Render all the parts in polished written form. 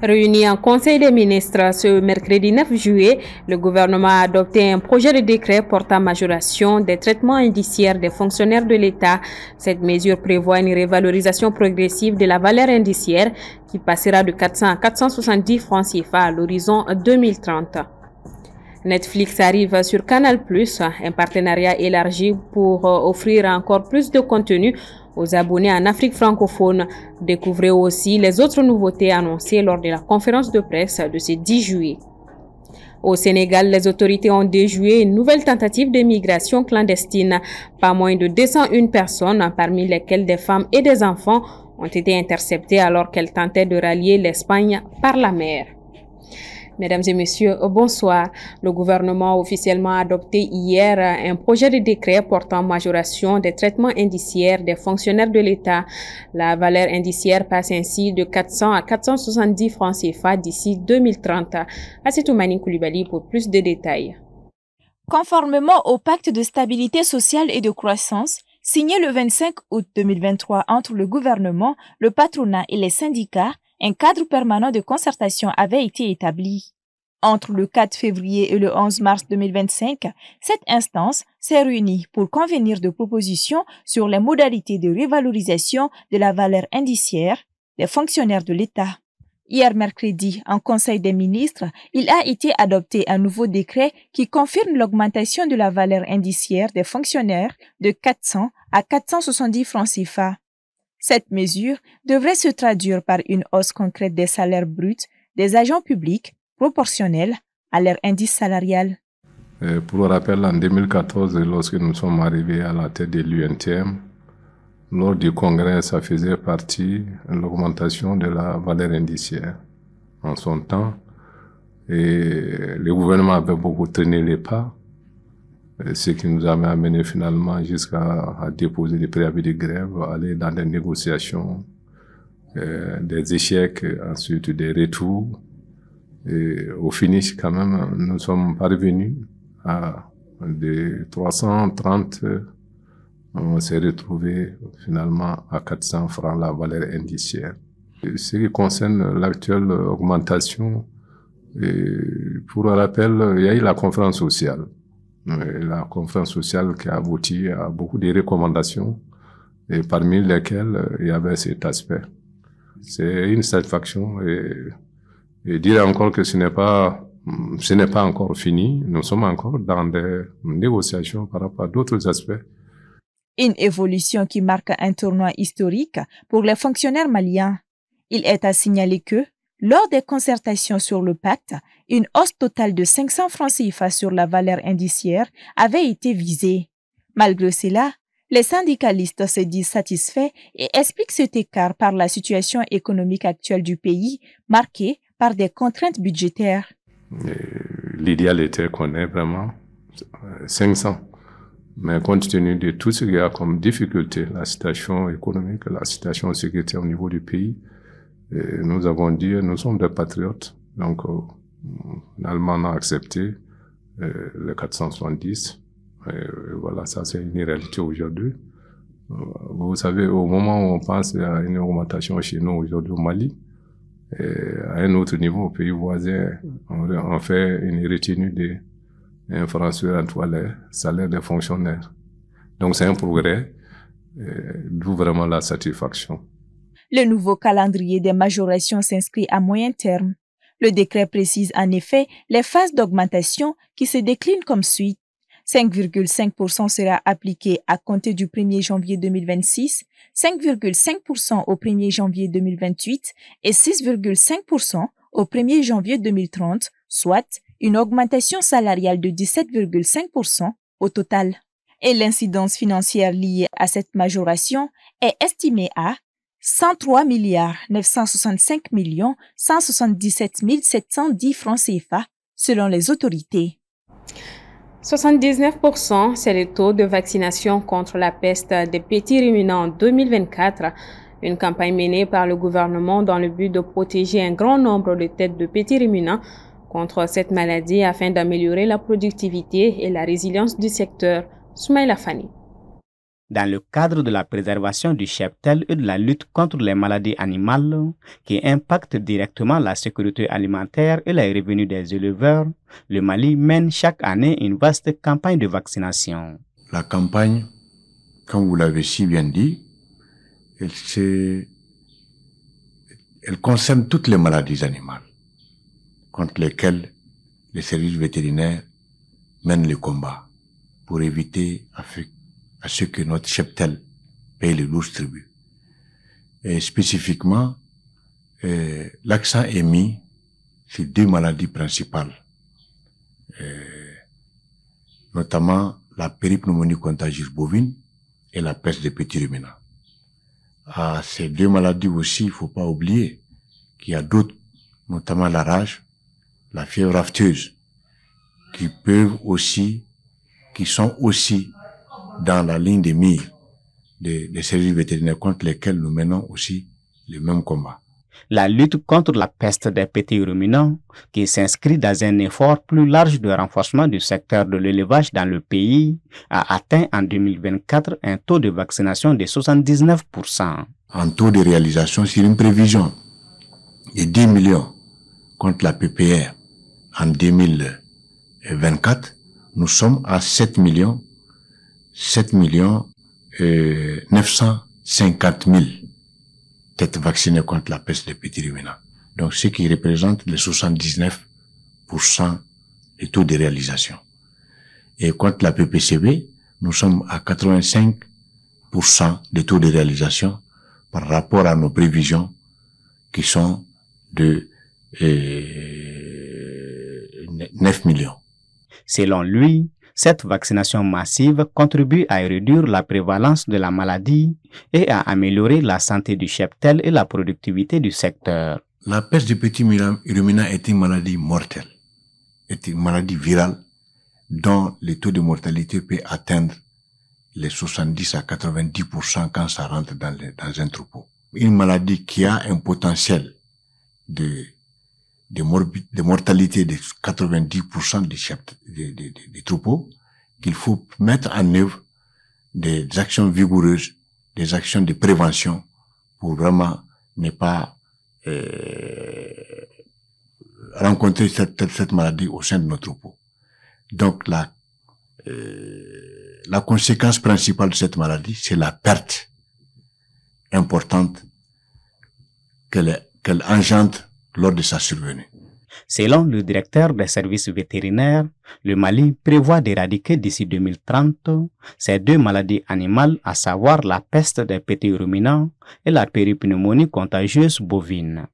Réuni en Conseil des ministres ce mercredi 9 juillet, le gouvernement a adopté un projet de décret portant majoration des traitements indiciaires des fonctionnaires de l'État. Cette mesure prévoit une révalorisation progressive de la valeur indiciaire qui passera de 400 à 470 francs CFA à l'horizon 2030. Netflix arrive sur Canal+, un partenariat élargi pour offrir encore plus de contenu aux abonnés en Afrique francophone. Découvrez aussi les autres nouveautés annoncées lors de la conférence de presse de ce 10 juillet. Au Sénégal, les autorités ont déjoué une nouvelle tentative de migration clandestine. Pas moins de 201 personnes, parmi lesquelles des femmes et des enfants, ont été interceptées alors qu'elles tentaient de rallier l'Espagne par la mer. Mesdames et messieurs, bonsoir. Le gouvernement a officiellement adopté hier un projet de décret portant majoration des traitements indiciaires des fonctionnaires de l'État. La valeur indiciaire passe ainsi de 400 à 470 francs CFA d'ici 2030. Assetou Mani Koulibaly pour plus de détails. Conformément au pacte de stabilité sociale et de croissance, signé le 25 août 2023 entre le gouvernement, le patronat et les syndicats, un cadre permanent de concertation avait été établi. Entre le 4 février et le 11 mars 2025, cette instance s'est réunie pour convenir de propositions sur les modalités de revalorisation de la valeur indiciaire des fonctionnaires de l'État. Hier mercredi, en Conseil des ministres, il a été adopté un nouveau décret qui confirme l'augmentation de la valeur indiciaire des fonctionnaires de 400 à 470 francs CFA. Cette mesure devrait se traduire par une hausse concrète des salaires bruts des agents publics proportionnelle à leur indice salarial. Pour rappel, en 2014, lorsque nous sommes arrivés à la tête de l'UNTM, lors du congrès, ça faisait partie de l'augmentation de la valeur indiciaire en son temps. Et le gouvernement avait beaucoup traîné les pas, ce qui nous avait amené finalement jusqu'à déposer des préavis de grève, aller dans des négociations, des échecs, ensuite des retours. Et au finish, quand même, nous sommes parvenus à des 330. On s'est retrouvé finalement à 400 francs la valeur indiciaire. Ce qui concerne l'actuelle augmentation, pour rappel, il y a eu la conférence sociale. La conférence sociale qui a abouti à beaucoup de recommandations, et parmi lesquelles il y avait cet aspect. C'est une satisfaction et dire encore que ce n'est pas encore fini. Nous sommes encore dans des négociations par rapport à d'autres aspects. Une évolution qui marque un tournant historique pour les fonctionnaires maliens. Il est à signaler que, lors des concertations sur le pacte, une hausse totale de 500 francs CFA sur la valeur indiciaire avait été visée. Malgré cela, les syndicalistes se disent satisfaits et expliquent cet écart par la situation économique actuelle du pays, marquée par des contraintes budgétaires. L'idéal était qu'on ait vraiment 500. Mais compte tenu de tout ce qu'il y a comme difficulté, la situation économique, la situation sécuritaire au niveau du pays, nous avons dit, nous sommes des patriotes. Donc, finalement, on a accepté les 470. Voilà, ça c'est une réalité aujourd'hui. Vous savez, au moment où on pense à une augmentation chez nous aujourd'hui au Mali, à un autre niveau, au pays voisin, on fait une retenue de un franc sur entre les salaires des fonctionnaires. Donc c'est un progrès, d'où vraiment la satisfaction. Le nouveau calendrier des majorations s'inscrit à moyen terme. Le décret précise en effet les phases d'augmentation qui se déclinent comme suit. 5,5% sera appliqué à compter du 1er janvier 2026, 5,5% au 1er janvier 2028 et 6,5% au 1er janvier 2030, soit une augmentation salariale de 17,5% au total. Et l'incidence financière liée à cette majoration est estimée à 103 965 177 710 francs CFA selon les autorités. 79%, c'est le taux de vaccination contre la peste des petits ruminants en 2024. Une campagne menée par le gouvernement dans le but de protéger un grand nombre de têtes de petits ruminants contre cette maladie afin d'améliorer la productivité et la résilience du secteur. Soumaïla Fani. dans le cadre de la préservation du cheptel et de la lutte contre les maladies animales qui impactent directement la sécurité alimentaire et les revenus des éleveurs, le Mali mène chaque année une vaste campagne de vaccination. La campagne, comme vous l'avez si bien dit, elle concerne toutes les maladies animales contre lesquelles les services vétérinaires mènent le combat pour éviter à ce que notre cheptel paye le lourd tribut. Et spécifiquement, l'accent est mis sur deux maladies principales, notamment la péripneumonie contagieuse bovine et la peste des petits ruminants. À ces deux maladies aussi, il ne faut pas oublier qu'il y a d'autres, notamment la rage, la fièvre afteuse, qui sont aussi dans la ligne de mire des services vétérinaires contre lesquels nous menons aussi le même combat. La lutte contre la peste des petits ruminants, qui s'inscrit dans un effort plus large de renforcement du secteur de l'élevage dans le pays, a atteint en 2024 un taux de vaccination de 79%. En taux de réalisation sur une prévision de 10 millions contre la PPR en 2024, nous sommes à 7 millions 950 000 têtes vaccinées contre la peste des petits ruminants. Donc, ce qui représente les 79% des taux de réalisation. Et contre la PPCB, nous sommes à 85% des taux de réalisation par rapport à nos prévisions qui sont de 9 millions. Selon lui, cette vaccination massive contribue à réduire la prévalence de la maladie et à améliorer la santé du cheptel et la productivité du secteur. La peste des petits ruminants est une maladie mortelle, est une maladie virale dont le taux de mortalité peut atteindre les 70 à 90% quand ça rentre dans un troupeau. Une maladie qui a un potentiel de mortalité de 90% des troupeaux, qu'il faut mettre en œuvre des actions vigoureuses, des actions de prévention pour vraiment ne pas rencontrer cette maladie au sein de nos troupeaux. Donc la conséquence principale de cette maladie, c'est la perte importante qu'elle engendre lors de sa survenue. Selon le directeur des services vétérinaires, le Mali prévoit d'éradiquer d'ici 2030 ces deux maladies animales, à savoir la peste des petits ruminants et la péripneumonie contagieuse bovine.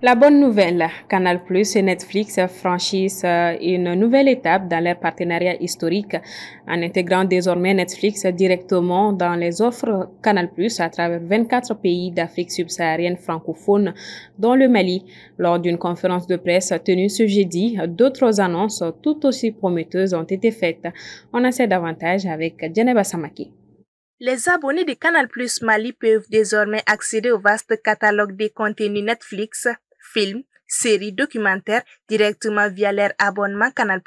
La bonne nouvelle, Canal+ et Netflix franchissent une nouvelle étape dans leur partenariat historique en intégrant désormais Netflix directement dans les offres Canal+ à travers 24 pays d'Afrique subsaharienne francophone, dont le Mali. Lors d'une conférence de presse tenue ce jeudi, d'autres annonces tout aussi prometteuses ont été faites. On en sait davantage avec Djeneba Samaki. Les abonnés de Canal+ Mali peuvent désormais accéder au vaste catalogue des contenus Netflix, films, séries, documentaires directement via leur abonnement Canal+,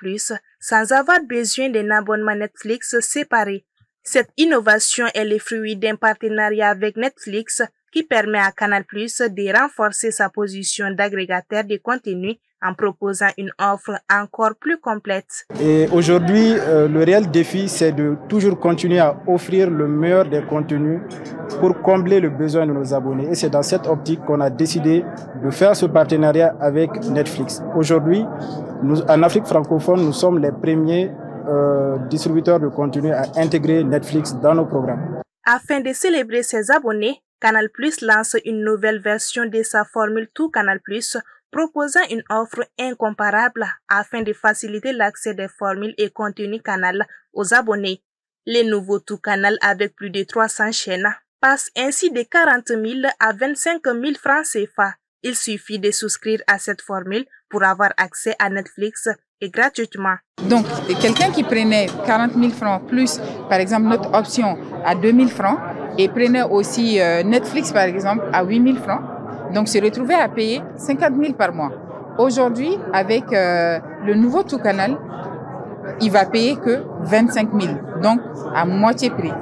sans avoir besoin d'un abonnement Netflix séparé. Cette innovation est le fruit d'un partenariat avec Netflix qui permet à Canal+ de renforcer sa position d'agrégateur de contenus en proposant une offre encore plus complète. Et aujourd'hui, le réel défi, c'est de toujours continuer à offrir le meilleur des contenus pour combler le besoin de nos abonnés. Et c'est dans cette optique qu'on a décidé de faire ce partenariat avec Netflix. Aujourd'hui, en Afrique francophone, nous sommes les premiers distributeurs de contenu à intégrer Netflix dans nos programmes. Afin de célébrer ses abonnés, Canal+ lance une nouvelle version de sa formule Tout Canal+, proposant une offre incomparable afin de faciliter l'accès des formules et contenus Canal aux abonnés. Les nouveaux Tout Canal avec plus de 300 chaînes passent ainsi de 40 000 à 25 000 francs CFA. Il suffit de souscrire à cette formule pour avoir accès à Netflix et gratuitement. Donc, quelqu'un qui prenait 40 000 francs plus, par exemple, notre option à 2 000 francs et prenait aussi Netflix, par exemple, à 8 000 francs, donc se retrouvait à payer 50 000 par mois. Aujourd'hui, avec le nouveau Tout Canal, il va payer que 25 000, donc à moitié prix.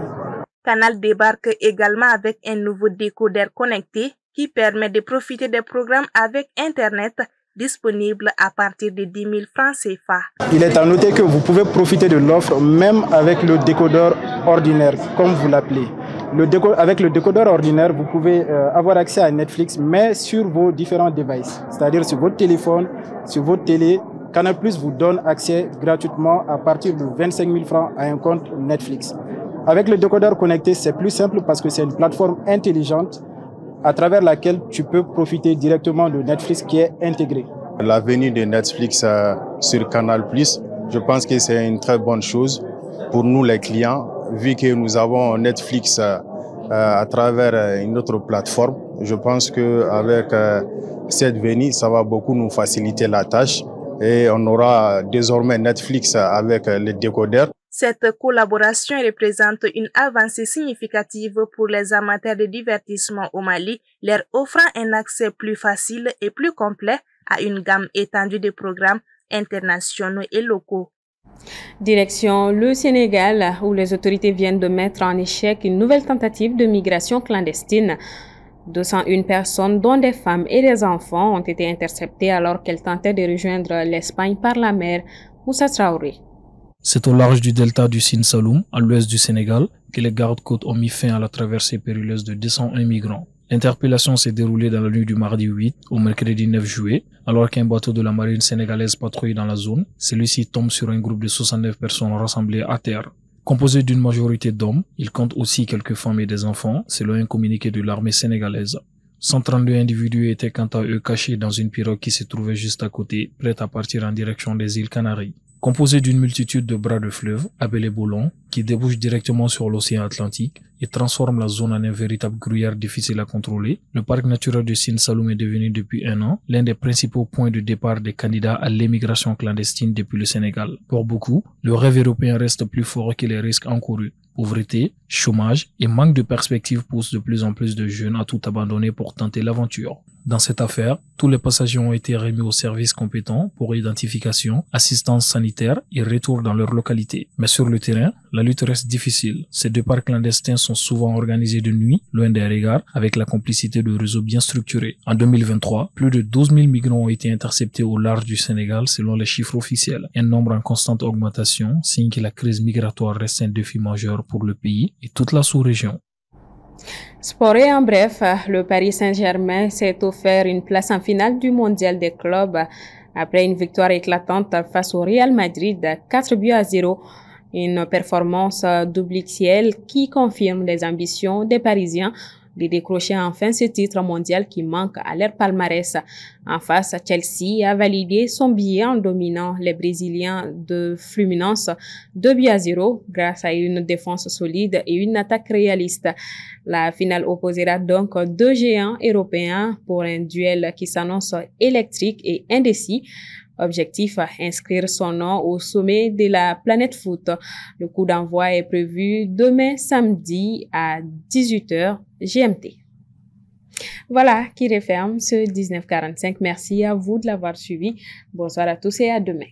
Canal débarque également avec un nouveau décodeur connecté qui permet de profiter des programmes avec Internet disponible à partir de 10 000 francs CFA. Il est à noter que vous pouvez profiter de l'offre même avec le décodeur ordinaire, comme vous l'appelez. Avec le décodeur ordinaire, vous pouvez avoir accès à Netflix, mais sur vos différents devices, c'est-à-dire sur votre téléphone, sur votre télé. Canal+ vous donne accès gratuitement à partir de 25 000 francs à un compte Netflix. Avec le décodeur connecté, c'est plus simple parce que c'est une plateforme intelligente à travers laquelle tu peux profiter directement de Netflix qui est intégré. La venue de Netflix sur Canal+, je pense que c'est une très bonne chose pour nous les clients, vu que nous avons Netflix à travers une autre plateforme. Je pense qu'avec cette venue, ça va beaucoup nous faciliter la tâche et on aura désormais Netflix avec les décodeurs. Cette collaboration représente une avancée significative pour les amateurs de divertissement au Mali, leur offrant un accès plus facile et plus complet à une gamme étendue de programmes internationaux et locaux. Direction le Sénégal, où les autorités viennent de mettre en échec une nouvelle tentative de migration clandestine. 201 personnes, dont des femmes et des enfants, ont été interceptées alors qu'elles tentaient de rejoindre l'Espagne par la mer. Moussa Traoré. C'est au large du delta du Sine Saloum, à l'ouest du Sénégal, que les gardes-côtes ont mis fin à la traversée périleuse de 201 migrants. L'interpellation s'est déroulée dans la nuit du mardi 8 au mercredi 9 juillet, alors qu'un bateau de la marine sénégalaise patrouille dans la zone. Celui-ci tombe sur un groupe de 69 personnes rassemblées à terre. Composé d'une majorité d'hommes, il compte aussi quelques femmes et des enfants, selon un communiqué de l'armée sénégalaise. 132 individus étaient quant à eux cachés dans une pirogue qui se trouvait juste à côté, prête à partir en direction des îles Canaries. Composé d'une multitude de bras de fleuve, appelés bolons, qui débouchent directement sur l'océan Atlantique et transforment la zone en un véritable gruyère difficile à contrôler, le parc naturel de Sine Saloum est devenu depuis un an l'un des principaux points de départ des candidats à l'émigration clandestine depuis le Sénégal. Pour beaucoup, le rêve européen reste plus fort que les risques encourus. Pauvreté, chômage et manque de perspectives poussent de plus en plus de jeunes à tout abandonner pour tenter l'aventure. Dans cette affaire, tous les passagers ont été remis aux services compétents pour identification, assistance sanitaire et retour dans leur localité. Mais sur le terrain, la lutte reste difficile. Ces départs clandestins sont souvent organisés de nuit, loin des regards, avec la complicité de réseaux bien structurés. En 2023, plus de 12 000 migrants ont été interceptés au large du Sénégal selon les chiffres officiels. Un nombre en constante augmentation signe que la crise migratoire reste un défi majeur pour le pays et toute la sous-région. Sport et en bref, le Paris Saint-Germain s'est offert une place en finale du mondial des clubs après une victoire éclatante face au Real Madrid, 4-0. Une performance double-XL qui confirme les ambitions des Parisiens de décrocher enfin ce titre mondial qui manque à leur palmarès. En face, Chelsea a validé son billet en dominant les Brésiliens de Fluminense 2-0 grâce à une défense solide et une attaque réaliste. La finale opposera donc deux géants européens pour un duel qui s'annonce électrique et indécis. Objectif, inscrire son nom au sommet de la planète foot. Le coup d'envoi est prévu demain samedi à 18h GMT. Voilà qui referme ce 1945. Merci à vous de l'avoir suivi. Bonsoir à tous et à demain.